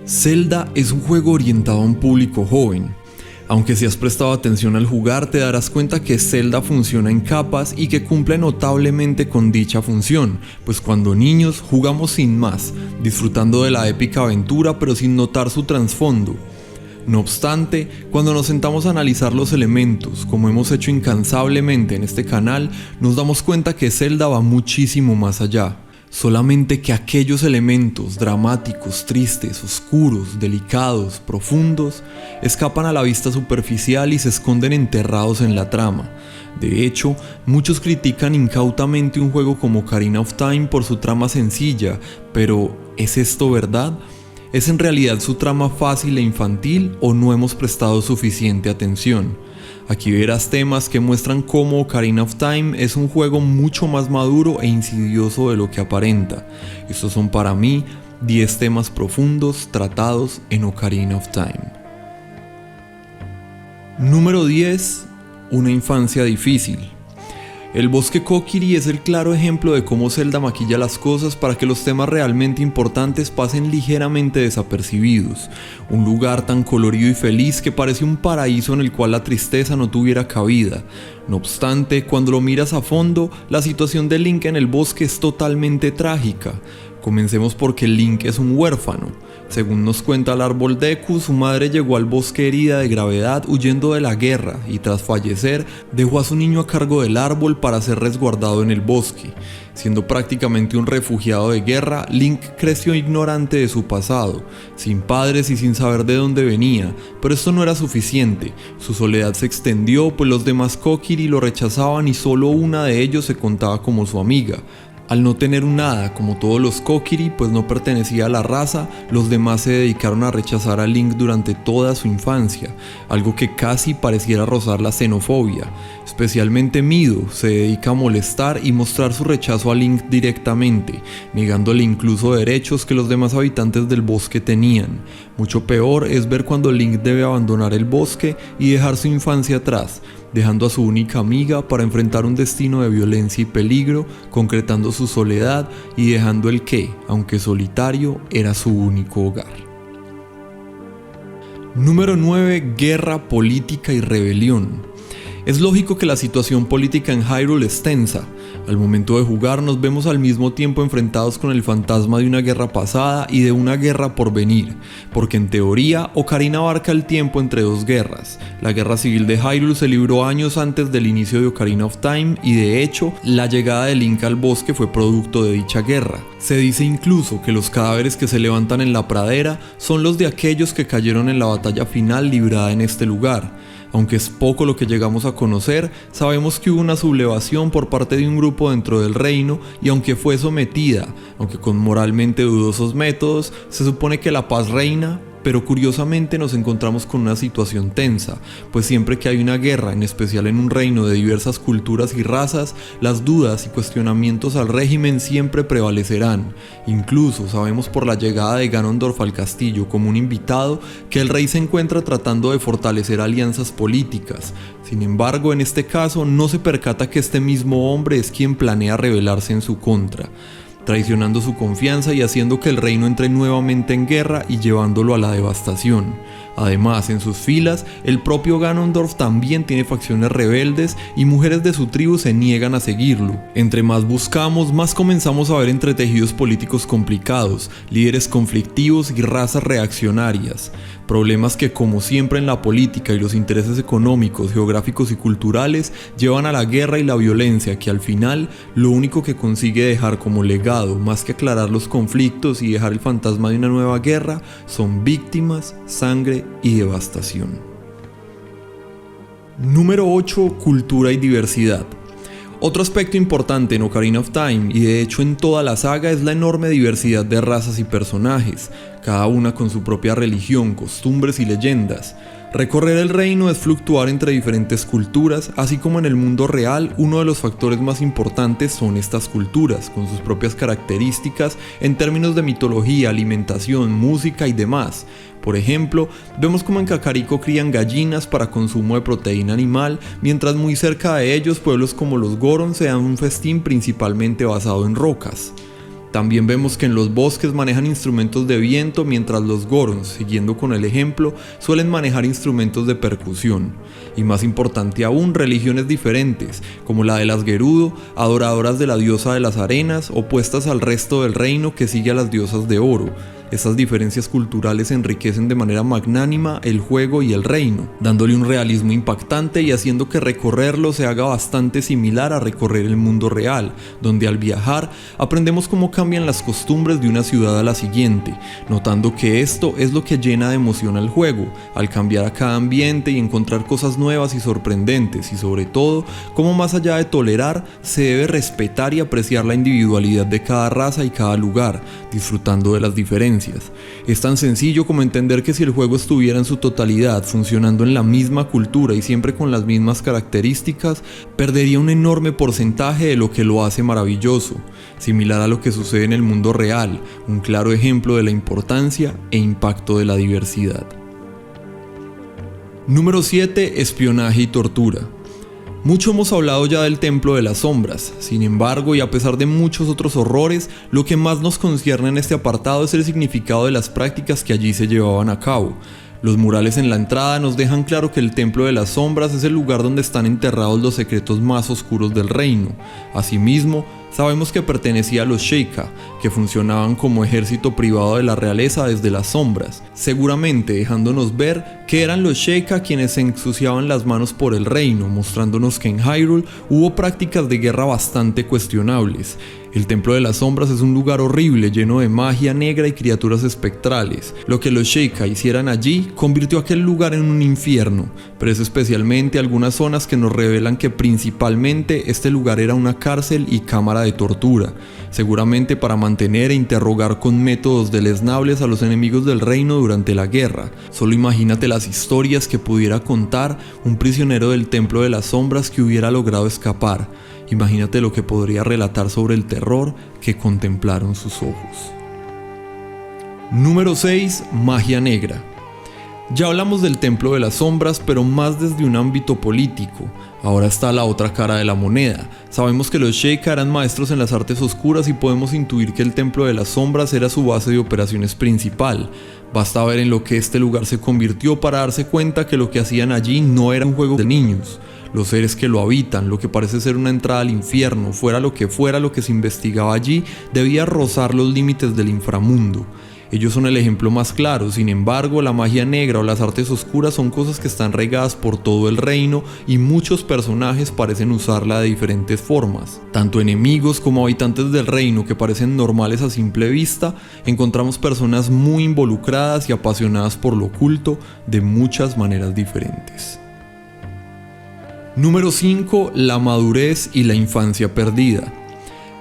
Zelda es un juego orientado a un público joven. Aunque si has prestado atención al jugar, te darás cuenta que Zelda funciona en capas y que cumple notablemente con dicha función, pues cuando niños jugamos sin más, disfrutando de la épica aventura pero sin notar su trasfondo. No obstante, cuando nos sentamos a analizar los elementos, como hemos hecho incansablemente en este canal, nos damos cuenta que Zelda va muchísimo más allá. Solamente que aquellos elementos dramáticos, tristes, oscuros, delicados, profundos, escapan a la vista superficial y se esconden enterrados en la trama. De hecho, muchos critican incautamente un juego como Ocarina of Time por su trama sencilla, pero ¿es esto verdad? ¿Es en realidad su trama fácil e infantil o no hemos prestado suficiente atención? Aquí verás temas que muestran cómo Ocarina of Time es un juego mucho más maduro e insidioso de lo que aparenta. Estos son para mí 10 temas profundos tratados en Ocarina of Time. Número 10. Una infancia difícil. El bosque Kokiri es el claro ejemplo de cómo Zelda maquilla las cosas para que los temas realmente importantes pasen ligeramente desapercibidos. Un lugar tan colorido y feliz que parece un paraíso en el cual la tristeza no tuviera cabida. No obstante, cuando lo miras a fondo, la situación de Link en el bosque es totalmente trágica. Comencemos porque Link es un huérfano. Según nos cuenta el árbol Deku, su madre llegó al bosque herida de gravedad huyendo de la guerra y tras fallecer dejó a su niño a cargo del árbol para ser resguardado en el bosque. Siendo prácticamente un refugiado de guerra, Link creció ignorante de su pasado, sin padres y sin saber de dónde venía, pero esto no era suficiente. Su soledad se extendió pues los demás Kokiri lo rechazaban y solo una de ellos se contaba como su amiga. Al no tener un hada como todos los Kokiri, pues no pertenecía a la raza, los demás se dedicaron a rechazar a Link durante toda su infancia, algo que casi pareciera rozar la xenofobia. Especialmente Mido se dedica a molestar y mostrar su rechazo a Link directamente, negándole incluso derechos que los demás habitantes del bosque tenían. Mucho peor es ver cuando Link debe abandonar el bosque y dejar su infancia atrás, dejando a su única amiga para enfrentar un destino de violencia y peligro, concretando su soledad y dejando el que, aunque solitario, era su único hogar. Número 9. Guerra, política y rebelión. Es lógico que la situación política en Hyrule es tensa. Al momento de jugar nos vemos al mismo tiempo enfrentados con el fantasma de una guerra pasada y de una guerra por venir, porque en teoría Ocarina abarca el tiempo entre dos guerras. La guerra civil de Hyrule se libró años antes del inicio de Ocarina of Time y de hecho la llegada de Link al bosque fue producto de dicha guerra. Se dice incluso que los cadáveres que se levantan en la pradera son los de aquellos que cayeron en la batalla final librada en este lugar. Aunque es poco lo que llegamos a conocer, sabemos que hubo una sublevación por parte de un grupo dentro del reino y aunque fue sometida, aunque con moralmente dudosos métodos, se supone que la paz reina. Pero curiosamente nos encontramos con una situación tensa, pues siempre que hay una guerra, en especial en un reino de diversas culturas y razas, las dudas y cuestionamientos al régimen siempre prevalecerán. Incluso sabemos por la llegada de Ganondorf al castillo como un invitado que el rey se encuentra tratando de fortalecer alianzas políticas. Sin embargo, en este caso no se percata que este mismo hombre es quien planea rebelarse en su contra, traicionando su confianza y haciendo que el reino entre nuevamente en guerra y llevándolo a la devastación. Además, en sus filas, el propio Ganondorf también tiene facciones rebeldes y mujeres de su tribu se niegan a seguirlo. Entre más buscamos, más comenzamos a ver entretejidos políticos complicados, líderes conflictivos y razas reaccionarias. Problemas que, como siempre en la política y los intereses económicos, geográficos y culturales, llevan a la guerra y la violencia que al final lo único que consigue dejar como legado, más que aclarar los conflictos y dejar el fantasma de una nueva guerra, son víctimas, sangre y devastación. Número 8. Cultura y diversidad. Otro aspecto importante en Ocarina of Time, y de hecho en toda la saga, es la enorme diversidad de razas y personajes, cada una con su propia religión, costumbres y leyendas. Recorrer el reino es fluctuar entre diferentes culturas, así como en el mundo real uno de los factores más importantes son estas culturas, con sus propias características en términos de mitología, alimentación, música y demás. Por ejemplo, vemos como en Kakariko crían gallinas para consumo de proteína animal, mientras muy cerca de ellos pueblos como los Goron se dan un festín principalmente basado en rocas. También vemos que en los bosques manejan instrumentos de viento, mientras los Gorons, siguiendo con el ejemplo, suelen manejar instrumentos de percusión. Y más importante aún, religiones diferentes, como la de las Gerudo, adoradoras de la diosa de las arenas, opuestas al resto del reino que sigue a las diosas de oro. Estas diferencias culturales enriquecen de manera magnánima el juego y el reino, dándole un realismo impactante y haciendo que recorrerlo se haga bastante similar a recorrer el mundo real, donde al viajar aprendemos cómo cambian las costumbres de una ciudad a la siguiente, notando que esto es lo que llena de emoción al juego, al cambiar a cada ambiente y encontrar cosas nuevas y sorprendentes, y sobre todo, cómo más allá de tolerar, se debe respetar y apreciar la individualidad de cada raza y cada lugar, disfrutando de las diferencias. Es tan sencillo como entender que si el juego estuviera en su totalidad funcionando en la misma cultura y siempre con las mismas características, perdería un enorme porcentaje de lo que lo hace maravilloso, similar a lo que sucede en el mundo real, un claro ejemplo de la importancia e impacto de la diversidad. Número 7. Espionaje y tortura. Mucho hemos hablado ya del Templo de las Sombras, sin embargo, y a pesar de muchos otros horrores, lo que más nos concierne en este apartado es el significado de las prácticas que allí se llevaban a cabo. Los murales en la entrada nos dejan claro que el Templo de las Sombras es el lugar donde están enterrados los secretos más oscuros del reino. Asimismo, sabemos que pertenecía a los Sheikah, que funcionaban como ejército privado de la realeza desde las sombras, seguramente dejándonos ver que eran los Sheikah quienes se ensuciaban las manos por el reino, mostrándonos que en Hyrule hubo prácticas de guerra bastante cuestionables. El Templo de las Sombras es un lugar horrible, lleno de magia negra y criaturas espectrales. Lo que los Sheikah hicieran allí convirtió aquel lugar en un infierno, pero es especialmente algunas zonas que nos revelan que principalmente este lugar era una cárcel y cámara de tortura, seguramente para mantener e interrogar con métodos deleznables a los enemigos del reino durante la guerra. Solo imagínate las historias que pudiera contar un prisionero del Templo de las Sombras que hubiera logrado escapar. Imagínate lo que podría relatar sobre el terror que contemplaron sus ojos. Número 6. Magia negra. Ya hablamos del Templo de las Sombras, pero más desde un ámbito político. Ahora está la otra cara de la moneda. Sabemos que los Sheikah eran maestros en las artes oscuras y podemos intuir que el Templo de las Sombras era su base de operaciones principal. Basta ver en lo que este lugar se convirtió para darse cuenta que lo que hacían allí no era un juego de niños. Los seres que lo habitan, lo que parece ser una entrada al infierno, fuera lo que se investigaba allí, debía rozar los límites del inframundo. Ellos son el ejemplo más claro. Sin embargo, la magia negra o las artes oscuras son cosas que están regadas por todo el reino y muchos personajes parecen usarla de diferentes formas. Tanto enemigos como habitantes del reino que parecen normales a simple vista, encontramos personas muy involucradas y apasionadas por lo oculto de muchas maneras diferentes. Número 5. La madurez y la infancia perdida.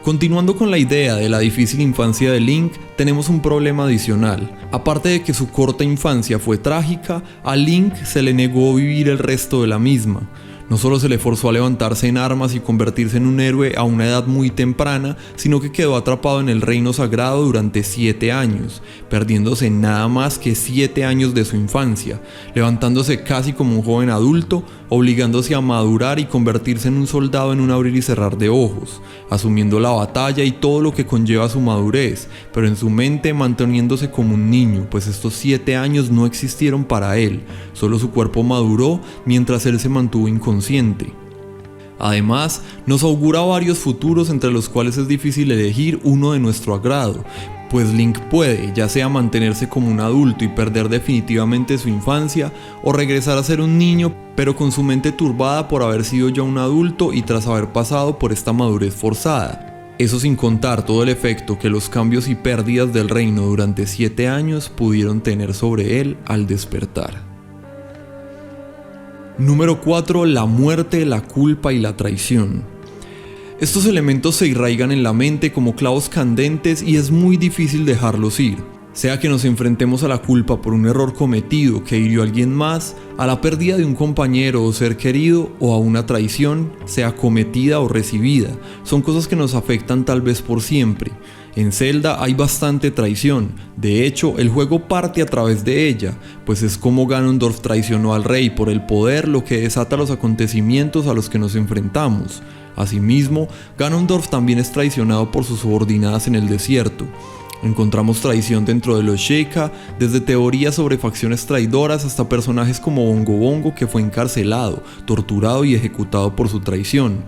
Continuando con la idea de la difícil infancia de Link, tenemos un problema adicional. Aparte de que su corta infancia fue trágica, a Link se le negó vivir el resto de la misma. No solo se le forzó a levantarse en armas y convertirse en un héroe a una edad muy temprana, sino que quedó atrapado en el reino sagrado durante 7 años, perdiéndose nada más que 7 años de su infancia, levantándose casi como un joven adulto, obligándose a madurar y convertirse en un soldado en un abrir y cerrar de ojos, asumiendo la batalla y todo lo que conlleva su madurez, pero en su mente manteniéndose como un niño, pues estos 7 años no existieron para él, solo su cuerpo maduró mientras él se mantuvo inconsciente. Además, nos augura varios futuros entre los cuales es difícil elegir uno de nuestro agrado, pues Link puede, ya sea mantenerse como un adulto y perder definitivamente su infancia, o regresar a ser un niño, pero con su mente turbada por haber sido ya un adulto y tras haber pasado por esta madurez forzada. Eso sin contar todo el efecto que los cambios y pérdidas del reino durante 7 años pudieron tener sobre él al despertar. Número 4. La muerte, la culpa y la traición. Estos elementos se arraigan en la mente como clavos candentes y es muy difícil dejarlos ir. Sea que nos enfrentemos a la culpa por un error cometido que hirió a alguien más, a la pérdida de un compañero o ser querido, o a una traición, sea cometida o recibida, son cosas que nos afectan tal vez por siempre. En Zelda hay bastante traición, de hecho el juego parte a través de ella, pues es como Ganondorf traicionó al rey por el poder, lo que desata los acontecimientos a los que nos enfrentamos. Asimismo, Ganondorf también es traicionado por sus subordinadas en el desierto. Encontramos traición dentro de los Sheikah, desde teorías sobre facciones traidoras hasta personajes como Bongo Bongo, que fue encarcelado, torturado y ejecutado por su traición.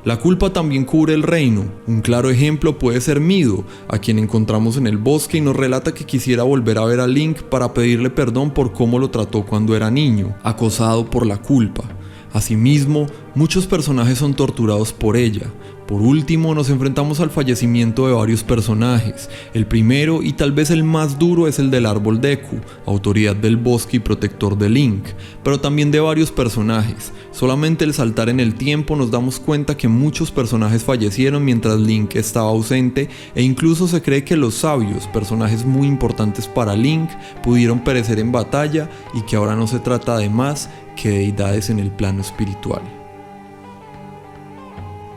La culpa también cubre el reino. Un claro ejemplo puede ser Mido, a quien encontramos en el bosque y nos relata que quisiera volver a ver a Link para pedirle perdón por cómo lo trató cuando era niño, acosado por la culpa. Asimismo, muchos personajes son torturados por ella. Por último, nos enfrentamos al fallecimiento de varios personajes. El primero y tal vez el más duro es el del árbol Deku, autoridad del bosque y protector de Link, pero también de varios personajes. Solamente al saltar en el tiempo nos damos cuenta que muchos personajes fallecieron mientras Link estaba ausente, e incluso se cree que los sabios, personajes muy importantes para Link, pudieron perecer en batalla y que ahora no se trata de más que deidades en el plano espiritual.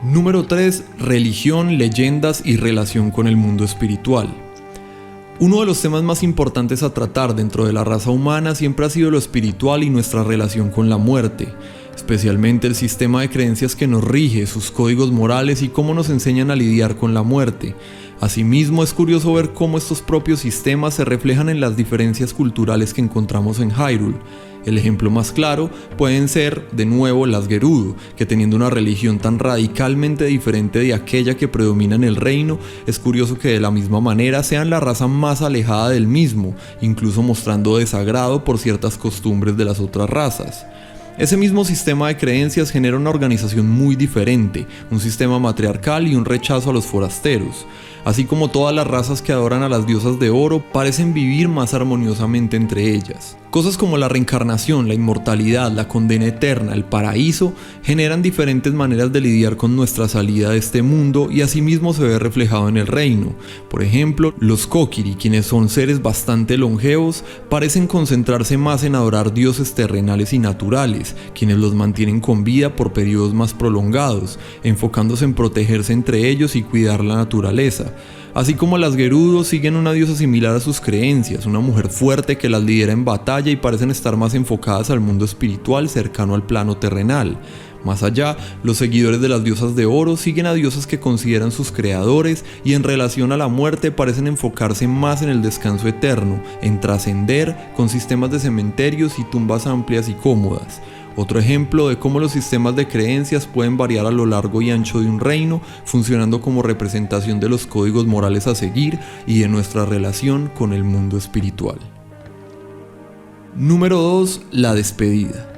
Número 3. Religión, leyendas y relación con el mundo espiritual. Uno de los temas más importantes a tratar dentro de la raza humana siempre ha sido lo espiritual y nuestra relación con la muerte, especialmente el sistema de creencias que nos rige, sus códigos morales y cómo nos enseñan a lidiar con la muerte. Asimismo, es curioso ver cómo estos propios sistemas se reflejan en las diferencias culturales que encontramos en Hyrule. El ejemplo más claro pueden ser, de nuevo, las Gerudo, que teniendo una religión tan radicalmente diferente de aquella que predomina en el reino, es curioso que de la misma manera sean la raza más alejada del mismo, incluso mostrando desagrado por ciertas costumbres de las otras razas. Ese mismo sistema de creencias genera una organización muy diferente, un sistema matriarcal y un rechazo a los forasteros. Así como todas las razas que adoran a las diosas de oro parecen vivir más armoniosamente entre ellas. Cosas como la reencarnación, la inmortalidad, la condena eterna, el paraíso, generan diferentes maneras de lidiar con nuestra salida de este mundo y asimismo se ve reflejado en el reino. Por ejemplo, los Kokiri, quienes son seres bastante longevos, parecen concentrarse más en adorar dioses terrenales y naturales, quienes los mantienen con vida por periodos más prolongados, enfocándose en protegerse entre ellos y cuidar la naturaleza. Así como las Gerudo siguen una diosa similar a sus creencias, una mujer fuerte que las lidera en batalla y parecen estar más enfocadas al mundo espiritual cercano al plano terrenal. Más allá, los seguidores de las diosas de oro siguen a diosas que consideran sus creadores y en relación a la muerte parecen enfocarse más en el descanso eterno, en trascender con sistemas de cementerios y tumbas amplias y cómodas. Otro ejemplo de cómo los sistemas de creencias pueden variar a lo largo y ancho de un reino, funcionando como representación de los códigos morales a seguir y de nuestra relación con el mundo espiritual. Número 2. La despedida.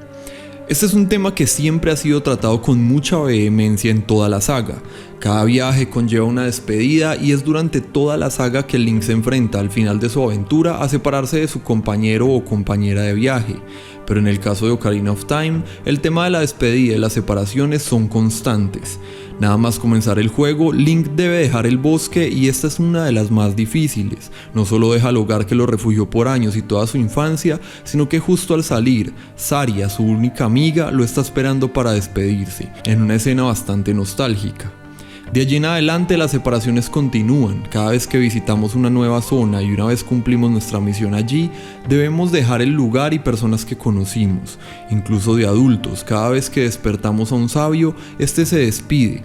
Este es un tema que siempre ha sido tratado con mucha vehemencia en toda la saga. Cada viaje conlleva una despedida y es durante toda la saga que Link se enfrenta al final de su aventura a separarse de su compañero o compañera de viaje. Pero en el caso de Ocarina of Time, el tema de la despedida y las separaciones son constantes. Nada más comenzar el juego, Link debe dejar el bosque y esta es una de las más difíciles. No solo deja el hogar que lo refugió por años y toda su infancia, sino que justo al salir, Saria, su única amiga, lo está esperando para despedirse, en una escena bastante nostálgica. De allí en adelante las separaciones continúan. Cada vez que visitamos una nueva zona y una vez cumplimos nuestra misión allí, debemos dejar el lugar y personas que conocimos, incluso de adultos. Cada vez que despertamos a un sabio, este se despide.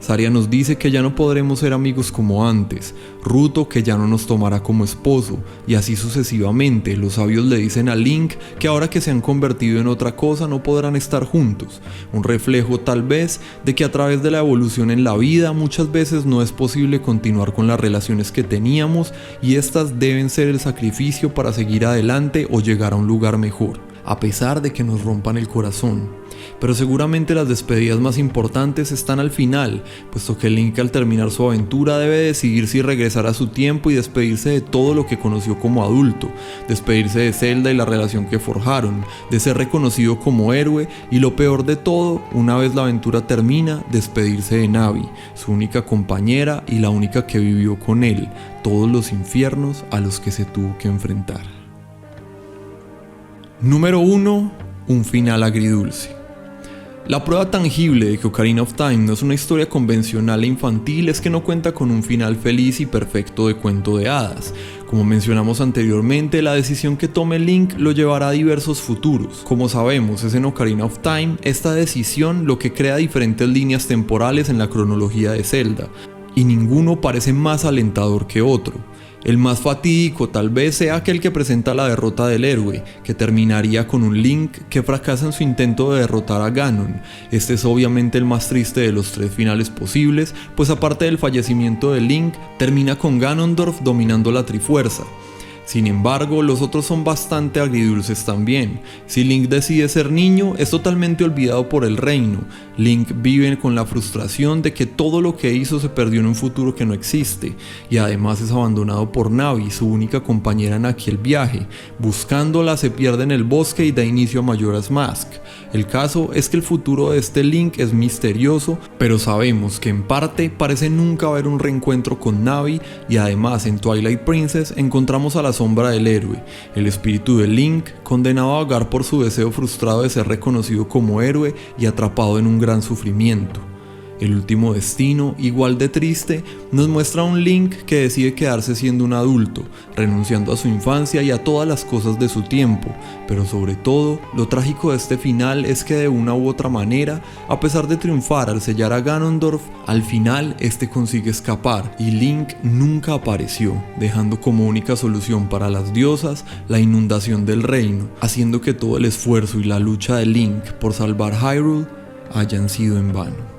Saria nos dice que ya no podremos ser amigos como antes, Ruto que ya no nos tomará como esposo, y así sucesivamente. Los sabios le dicen a Link que ahora que se han convertido en otra cosa no podrán estar juntos, un reflejo tal vez de que a través de la evolución en la vida muchas veces no es posible continuar con las relaciones que teníamos y estas deben ser el sacrificio para seguir adelante o llegar a un lugar mejor, a pesar de que nos rompan el corazón. Pero seguramente las despedidas más importantes están al final, puesto que Link al terminar su aventura debe decidir si regresar a su tiempo y despedirse de todo lo que conoció como adulto, despedirse de Zelda y la relación que forjaron, de ser reconocido como héroe y lo peor de todo, una vez la aventura termina, despedirse de Navi, su única compañera y la única que vivió con él, todos los infiernos a los que se tuvo que enfrentar. Número 1. Un final agridulce. La prueba tangible de que Ocarina of Time no es una historia convencional e infantil es que no cuenta con un final feliz y perfecto de cuento de hadas. Como mencionamos anteriormente, la decisión que tome Link lo llevará a diversos futuros. Como sabemos, es en Ocarina of Time esta decisión lo que crea diferentes líneas temporales en la cronología de Zelda, y ninguno parece más alentador que otro. El más fatídico tal vez sea aquel que presenta la derrota del héroe, que terminaría con un Link que fracasa en su intento de derrotar a Ganon. Este es obviamente el más triste de los tres finales posibles, pues aparte del fallecimiento de Link, termina con Ganondorf dominando la Trifuerza. Sin embargo, los otros son bastante agridulces también. Si Link decide ser niño, es totalmente olvidado por el reino. Link vive con la frustración de que todo lo que hizo se perdió en un futuro que no existe, y además es abandonado por Navi, su única compañera en aquel viaje. Buscándola se pierde en el bosque y da inicio a Majora's Mask. El caso es que el futuro de este Link es misterioso, pero sabemos que en parte parece nunca haber un reencuentro con Navi, y además en Twilight Princess encontramos a la sombra del héroe, el espíritu de Link, condenado a vagar por su deseo frustrado de ser reconocido como héroe y atrapado en un gran sufrimiento. El último destino, igual de triste, nos muestra a un Link que decide quedarse siendo un adulto, renunciando a su infancia y a todas las cosas de su tiempo, pero sobre todo, lo trágico de este final es que de una u otra manera, a pesar de triunfar al sellar a Ganondorf, al final este consigue escapar y Link nunca apareció, dejando como única solución para las diosas la inundación del reino, haciendo que todo el esfuerzo y la lucha de Link por salvar Hyrule hayan sido en vano.